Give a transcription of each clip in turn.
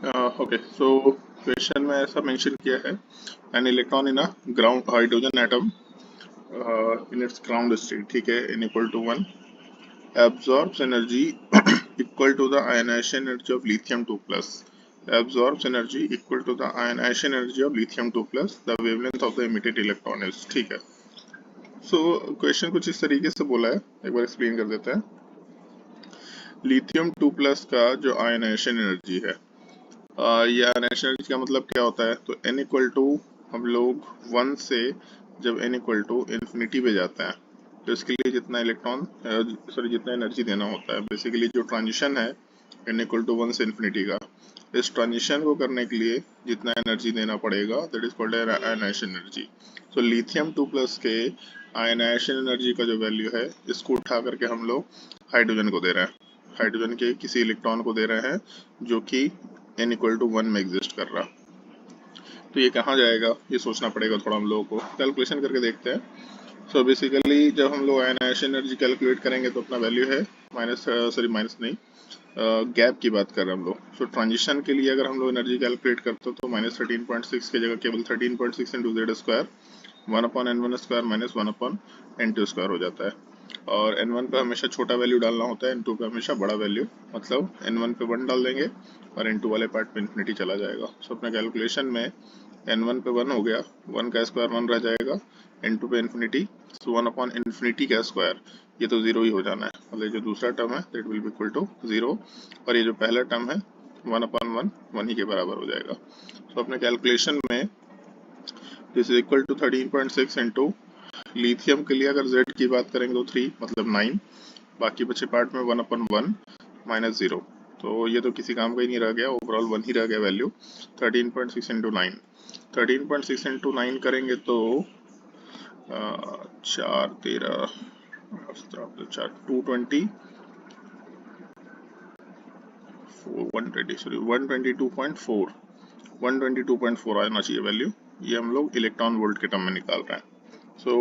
Okay, so question में ऐसा mention किया है, an electron in a ground hydrogen atom in its ground state, ठीक है, n equal to 1 absorbs energy equal to the ionization energy of lithium 2 plus, absorbs energy equal to the ionization energy of lithium 2 plus, the wavelength of the emitted electron is, ठीक है। So question कुछ इस तरीके से बोला है, एक बार explain कर देते हैं। लिथियम 2 प्लस का जो आयनाइजेशन एनर्जी है, ये आयनाइजेशन एनर्जी का मतलब क्या होता है, तो n इक्वल टू हम लोग 1 से जब n इक्वल टू इन्फिनिटी पे जाते हैं तो इसके लिए जितना इलेक्ट्रॉन जितना एनर्जी देना होता है, बेसिकली जो ट्रांजिशन है n इक्वल टू 1 से इन्फिनिटी का, इस ट्रांजिशन को करने के लिए जितना एनर्जी देना पड़ेगा that is called ionization energy. So lithium 2 plus के आयनाइजेशन एनर्जी का जो वैल्यू है, इसको उठा करके हम लोग हाइड्रोजन को दे रहे हैं, हाइड्रोजन के किसी इलेक्ट्रॉन को दे रहे हैं जो कि n इक्वल टू 1 में एग्जिस्ट कर रहा। तो ये कहाँ जाएगा, ये सोचना पड़ेगा थोड़ा हम लोगों को, कैलकुलेशन करके देखते हैं। सो बेसिकली जब हम लोग आयनाइजेशन एनर्जी कैलकुलेट करेंगे तो अपना वैल्यू है माइनस नहीं, गैप की बात कर रहे हैं हम लोग। सो ट्रांजिशन के लिए अगर हम लोग एनर्जी कैलकुलेट करते हो तो -13.6 की जगह केवल 13.6 into Z square 1/n1 square minus 1/n2 square हो जाता है। और n1 पे हमेशा छोटा वैल्यू डालना होता है, n2 पे हमेशा बड़ा वैल्यू, मतलब n1 पे 1 डाल देंगे और n2 वाले पार्ट पे इन्फिनिटी चला जाएगा। सो अपने कैलकुलेशन में n1 पे 1 हो गया, 1 का स्क्वायर 1 रह जाएगा, n2 पे इन्फिनिटी, सो 1/इन्फिनिटी का स्क्वायर, ये तो जीरो ही हो जाना है, मतलब जो दूसरा टर्म है that will be equal to zero, और ये जो पहला टर्म है 1/1 1 ही के बराबर हो जाएगा। सो अपने कैलकुलेशन में this is equal to 13.6 into lithium के लिए अगर z की बात करेंगे तो 3 मतलब 9, बाकी बचे पार्ट में 1/1 माइनस 0, तो ये तो किसी काम का ही नहीं रह गया, ओवरऑल 1 ही रह गया वैल्यू। 13.6 इंटू 9, 13.6 इंटू 9 करेंगे तो 4 13 4 220 120 सॉरी 122.4 122.4 आना चाहिए वैल्यू, ये हम लोग इलेक्ट्रॉन वोल्ट के टर्म में निकाल रहे हैं। सो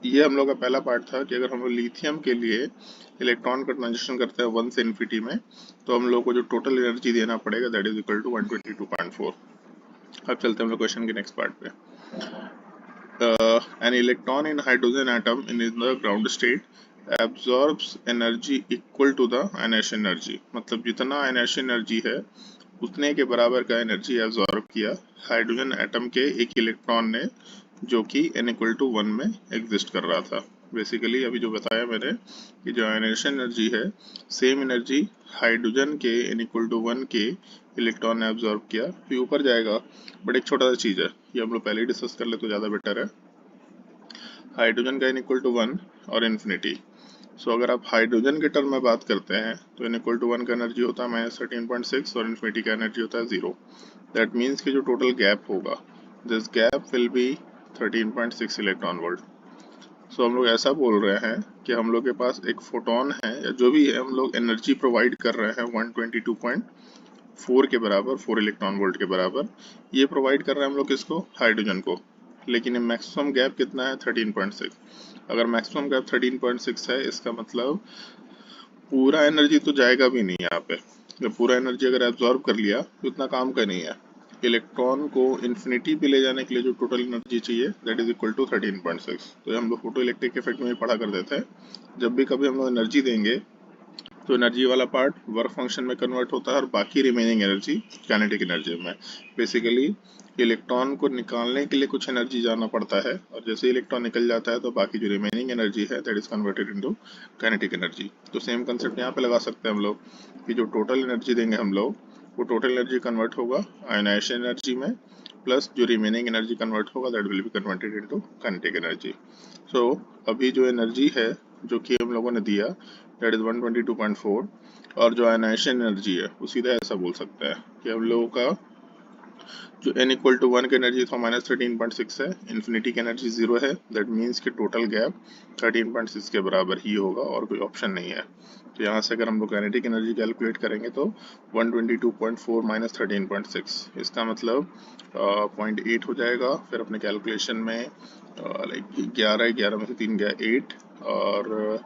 ये हम लोग का पहला पार्ट था कि अगर हम लोग लिथियम के लिए इलेक्ट्रॉन का ट्रांजिशन करते हैं 1 से इन्फिनिटी में, तो हम लोग को जो टोटल एनर्जी देना पड़ेगा दैट इज इक्वल टू 122.4। अब चलते हैं हम लोग क्वेश्चन के नेक्स्ट पार्ट पे। An electron in hydrogen atom in the ground state absorbs energy equal to the ionization energy, मतलब जितना आयनाइजेशन एनर्जी है उतने के बराबर का एनर्जी एब्जॉर्ब किया हाइड्रोजन एटम के एक इलेक्ट्रॉन ने, जो कि n इक्वल टू 1 में एग्जिस्ट कर रहा था। बेसिकली अभी जो बताया मैंने कि जो आयनाइजेशन एनर्जी है, सेम एनर्जी हाइड्रोजन के n इक्वल टू 1 के इलेक्ट्रॉन ने एब्जॉर्ब किया, फिर ऊपर जाएगा, बट एक छोटा सा चीज़ है, ये हम लोग पहले ही डिस्कस कर ले तो ज़्यादा बेटर है। हाइड्रोजन का n इक्वल टू 1 और इन्फिनिटी, सो अगर आप हाइड्रोजन के टर्म में बात करते हैं तो n इक्वल टू 1 का एनर्जी होता है -13.6 और इन्फिनिटी का एनर्जी होता है 0। दैट मीन्स कि जो टोटल गैप होगा, this gap will be 13.6 electron volt. So हम लोग ऐसा बोल रहे हैं कि हम लोग के पास एक फोटोन है या जो भी है, हम लोग एनर्जी प्रोवाइड कर रहे हैं 122.4 के बराबर, 4 इलेक्ट्रॉन वोल्ट के बराबर, ये प्रोवाइड कर रहे हैं हम लोग किसको, हाइड्रोजन को। लेकिन मैक्सिमम गैप कितना है 13.6। अगर मैक्सिमम गैप 13.6 है, इसका मतलब पूरा एनर्जी तो जाएगा भी नहीं यहाँ पे, जब पूरा एनर्जी अगर एब्जॉर्ब कर लिया तो इतना काम का नहीं है। इलेक्ट्रॉन को इन्फिनिटी पे ले जाने के लिए जो टोटल एनर्जी चाहिए दैट इज इक्वल टू 13.6। तो हम लोग फोटो इलेक्ट्रिक इफेक्ट में भी पढ़ा कर देते हैं, जब भी कभी हम लोग एनर्जी देंगे तो एनर्जी वाला पार्ट वर्क फंक्शन में कन्वर्ट होता है और बाकी रिमेनिंग एनर्जी काइनेटिक एनर्जी में। बेसिकली इलेक्ट्रॉन को निकालने के लिए कुछ एनर्जी जाना पड़ता है, और जैसे इलेक्ट्रॉन निकल जाता है तो बाकी जो रिमेनिंग एनर्जी है that is converted into kinetic energy. तो सेम कंसेप्ट यहाँ पे लगा सकते हैं हम लोग कि जो टोटल एनर्जी देंगे हम लोग, वो टोटल एनर्जी कन्वर्ट होगा आयनाइजेशन एनर्जी में, प्लस जो रिमेनिंग एनर्जी कन्वर्ट होगा that will be converted into kinetic energy. So अभी जो एनर्जी है जो कि हम लोगों ने दिया दैट इज 122.4, और जो आयनाइजेशन एनर्जी है वो सीधा ऐसा बोल सकते हैं कि हम लोगों का जो n इक्वल टू 1 की एनर्जी था -13.6 है, इन्फिनिटी की एनर्जी 0 है, दैट मीन्स कि टोटल गैप 13.6 के बराबर ही होगा और कोई ऑप्शन नहीं है। तो यहाँ से अगर हम लोग काइनेटिक एनर्जी कैलकुलेट करेंगे तो 122.4 माइनस 13.6, इसका मतलब 0.8 हो जाएगा। फिर अपने कैलकुलेशन में लाइक 11 में से 3 गया 8, और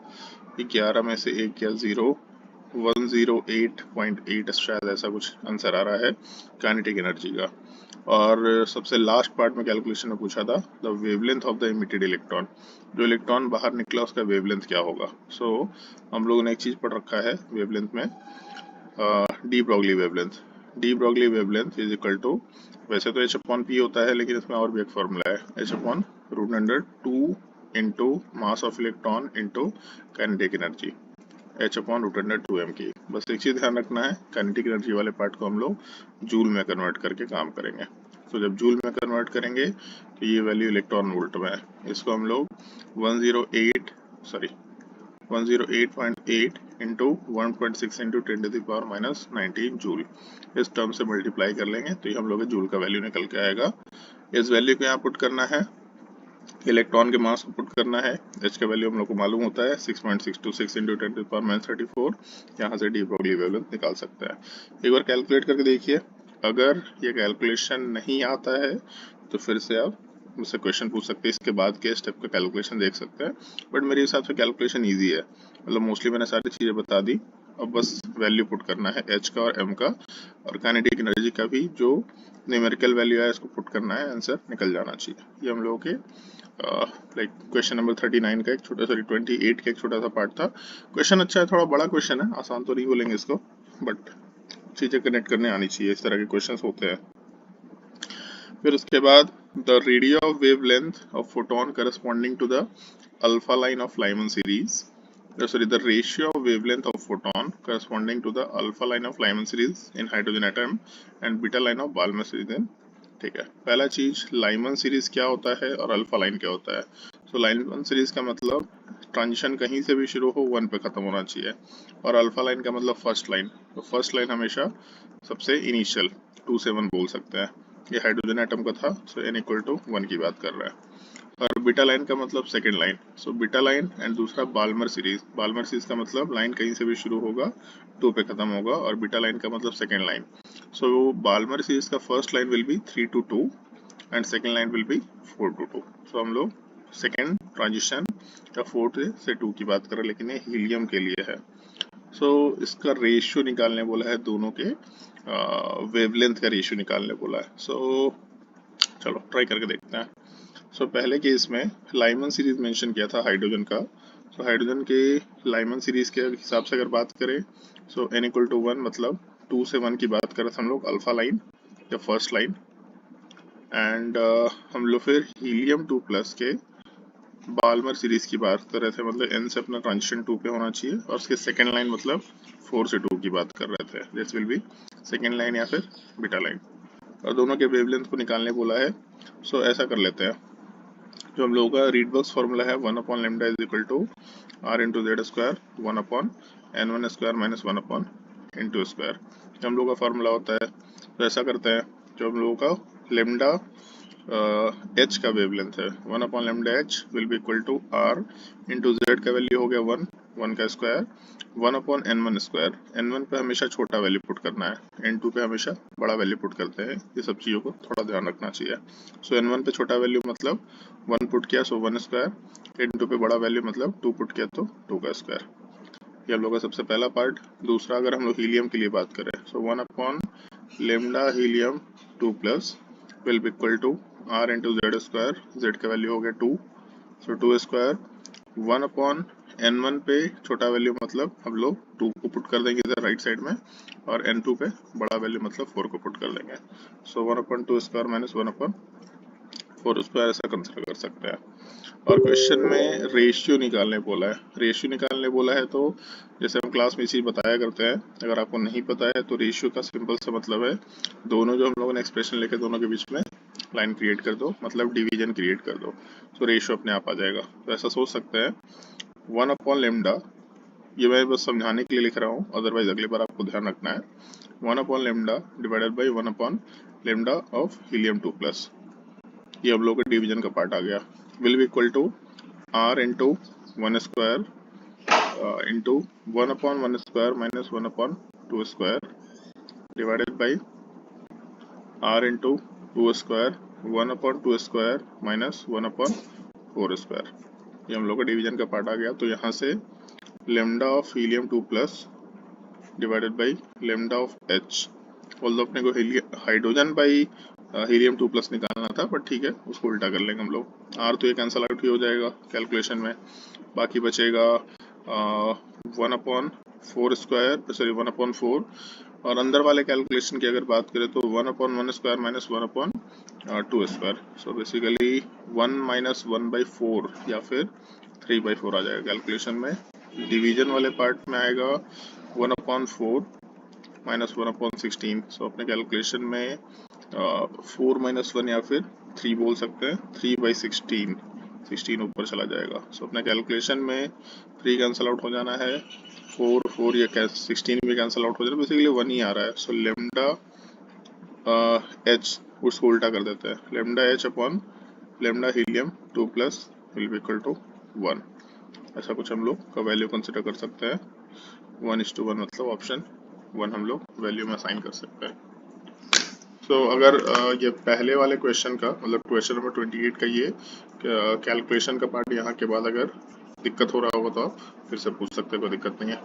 11 में से 1 गया 0, 108.8 शायद ऐसा कुछ आंसर आ रहा है काइनेटिक एनर्जी का। और सबसे लास्ट पार्ट में कैलकुलेशन में पूछा था the wavelength of the emitted electron, जो इलेक्ट्रॉन बाहर निकला उसका वेवलेंथ क्या होगा। सो हम लोगों ने एक चीज पढ़ रखा है वेवलेंथ में, de Broglie wavelength. De Broglie wavelength is equal to, वैसे तो h अपॉन पी होता है लेकिन इसमें और भी एक फॉर्मूला है, h upon √2 into mass of electron into kinetic energy, h upon √2m की। बस एक चीज ध्यान रखना है, काइनेटिक एनर्जी वाले पार्ट को हम लोग जूल में कन्वर्ट करके काम करेंगे। तो जब जूल में कन्वर्ट करेंगे तो ये वैल्यू इलेक्ट्रॉन वोल्ट में है, इसको हम लोग 108.8 इंटू 1.6 इंटू 10⁻⁻19 जूल इस टर्म से मल्टीप्लाई कर लेंगे तो ये हम लोग जूल का वैल्यू निकल के आएगा। इस वैल्यू को यहाँ पुट करना है, इलेक्ट्रॉन के मास को पुट करना है, h का वैल्यू हम लोग को मालूम होता है 6.626 इंटू 10⁻34, यहाँ से डी ब्रॉगली वेवलेंथ निकाल सकते हैं। एक बार कैलकुलेट करके देखिए, अगर ये कैलकुलेशन नहीं आता है तो फिर से आप मुझसे क्वेश्चन पूछ सकते हैं, इसके बाद के स्टेप का कैलकुलेशन देख सकते हैं। बट मेरे हिसाब से कैलकुलेशन ईजी है, मतलब मोस्टली मैंने सारी चीज़ें बता दी, अब बस वैल्यू पुट करना है h का और m का, और काइनेटिक एनर्जी का भी जो न्यूमेरिकल वैल्यू है इसको पुट करना है, आंसर निकल जाना चाहिए। ये हम लोगों के लाइक क्वेश्चन नंबर 39 का एक छोटा, सॉरी 28 का एक छोटा सा पार्ट था। क्वेश्चन अच्छा है, थोड़ा बड़ा क्वेश्चन है, आसान तो नहीं बोलेंगे इसको, बट चीजें कनेक्ट करने आनी चाहिए, इस तरह के क्वेश्चंस होते हैं। फिर उसके बाद the radio of wavelength of photon corresponding to the alpha line of Lyman series, sorry, the ratio of wavelength of photon corresponding to the alpha line of Lyman series in hydrogen atom and beta line of Balmer series in, ठीक है। पहला चीज Lyman series क्या होता है और alpha line क्या होता है। सो लाइमन सीरीज का मतलब ट्रांजिशन कहीं से भी शुरू हो 1 पे खत्म होना चाहिए, और अल्फा लाइन का मतलब फर्स्ट लाइन, तो फर्स्ट लाइन हमेशा सबसे इनिशियल 2 से 1 बोल सकते हैं। ये हाइड्रोजन एटम का था, सो n इक्वल टू 1 की बात कर रहा है। और बीटा लाइन का मतलब second line, so beta line and दूसरा बाल्मर सीरीज। बाल्मर सीरीज का मतलब लाइन कहीं से भी शुरू होगा 2 पे खत्म होगा, और बीटा लाइन का मतलब सेकेंड लाइन। सो बाल्मर सीरीज का first line will be 3 to 2 and second line will be 4 to 2। सो हम लोग सेकेंड ट्रांजिशन या 4 से 2 की बात कर रहे हैं, लेकिन ये हीलियम के लिए है। सो इसका रेशियो निकालने बोला है, दोनों के वेवलेंथ का रेशियो निकालने बोला है। सो चलो ट्राई करके देखते हैं। सो पहले केस में लाइमन सीरीज मेंशन किया था हाइड्रोजन का। सो हाइड्रोजन के लाइमन सीरीज के हिसाब से अगर बात करें, सो n इक्वल टू 1 मतलब 2 से 1 की बात करें तो हम लोग अल्फा लाइन या फर्स्ट लाइन, एंड हम लोग फिर हीलियम 2 प्लस के बाल्मर सीरीज की बात कर रहे थे, मतलब n से अपना ट्रांजिशन 2 पे होना चाहिए, और उसके सेकेंड लाइन मतलब 4 से 2 की बात कर रहे थे, this will be second line या फिर बीटा लाइन, और दोनों के वेवलेंथ को निकालने बोला है। सो ऐसा कर लेते हैं, जो हम लोगों का रीडबर्ग्स फॉर्मूला है 1 upon lambda is equal to r into Z square 1 upon n1 square minus 1 upon into square, जो हम लोगों का फॉर्मूला होता है। तो ऐसा करते हैं, जो हम लोगों का लेमडा h का वेवलेंथ है 1 upon lambda h will be equal to r into Z का वैल्यू हो गया 1 का square 1 upon n1 square. n1 पे हमेशा छोटा वैल्यू पुट करना है, n2 पे हमेशा बड़ा वैल्यू पुट करते हैं, ये सब चीज़ों को थोड़ा ध्यान रखना चाहिए। सो n1 पे छोटा वैल्यू मतलब 1 पुट किया, सो 1 स्क्वायर, n2 पे बड़ा वैल्यू मतलब 2 पुट किया तो 2 का स्क्वायर। ये हम लोग का सबसे पहला पार्ट। दूसरा अगर हम लोग हीलियम के लिए बात करें, so 1 upon lambda helium 2 plus will be equal to r into Z square, Z का वैल्यू हो गया 2, सो 2 स्क्वायर 1 अपॉन n1 पे छोटा वैल्यू मतलब हम लोग 2 को पुट कर देंगे इधर राइट साइड में, और n2 पे बड़ा वैल्यू मतलब 4 को पुट कर देंगे। सो 1 upon 2 square minus 1 upon 4 square ऐसा कंसिडर कर सकते हैं। और क्वेश्चन में रेशियो निकालने बोला है, रेशियो निकालने बोला है तो जैसे हम क्लास में इसी बताया करते हैं, अगर आपको नहीं पता है तो रेशियो का सिंपल सा मतलब है दोनों जो हम लोगों ने एक्सप्रेशन लिखे दोनों के बीच में लाइन क्रिएट कर दो, मतलब डिवीजन क्रिएट कर दो, तो रेशियो अपने आप आ जाएगा। तो ऐसा सोच सकते हैं 1 अपॉन लेमडा, ये मैं बस समझाने के लिए लिख रहा हूँ, अदरवाइज अगली बार आपको ध्यान रखना है, 1 upon lambda divided by 1 upon lambda of helium 2 plus, ये हम लोग का डिवीजन का पार्ट आ गया, will be equal to r into 1 square into 1 upon 1 square minus 1 upon 2 square divided by r into 2 square 1 upon 2 square minus 1 upon 4 square, ये हम लोग का डिवीजन का पार्ट आ गया। तो यहाँ से lambda of helium 2 plus divided by lambda of H. Although अपने को हाइड्रोजन बाई हीलियम 2+ निकालना था, बट ठीक है, उसको उल्टा कर लेंगे हम लोग। आर तो ये कैंसल आउट ही हो जाएगा कैलकुलेशन में, बाकी बचेगा 1/4 और अंदर वाले कैलकुलेशन की अगर बात करें तो 1/1² माइनस 1/2²। सो बेसिकली 1 माइनस 1/4 या फिर 3/4 आ जाएगा कैलकुलेशन में। डिवीजन वाले पार्ट में आएगा 1/4 माइनस 1/16। सो अपने कैलकुलेशन में 4 माइनस 1 या फिर 3 बोल सकते हैं, 3/16, 16 ऊपर चला जाएगा। सो अपने कैलकुलेशन में 3 कैंसल आउट हो जाना है, 4 ये 16 भी कैंसल आउट हो जाना है, बेसिकली 1 ही आ रहा है। सो लेमडा एच उसको उल्टा कर देते हैं, lambda H upon lambda helium 2+ will be equal to 1। ऐसा कुछ हम लोग का वैल्यू कंसिडर कर सकते हैं। 1:1 मतलब ऑप्शन 1 हम लोग वैल्यू में असाइन कर सकते हैं। तो अगर ये पहले वाले क्वेश्चन का मतलब क्वेश्चन नंबर 28 का ये कैलकुलेशन का पार्ट यहाँ के बाद अगर दिक्कत हो रहा होगा तो आप फिर से पूछ सकते हैं, कोई दिक्कत नहीं है।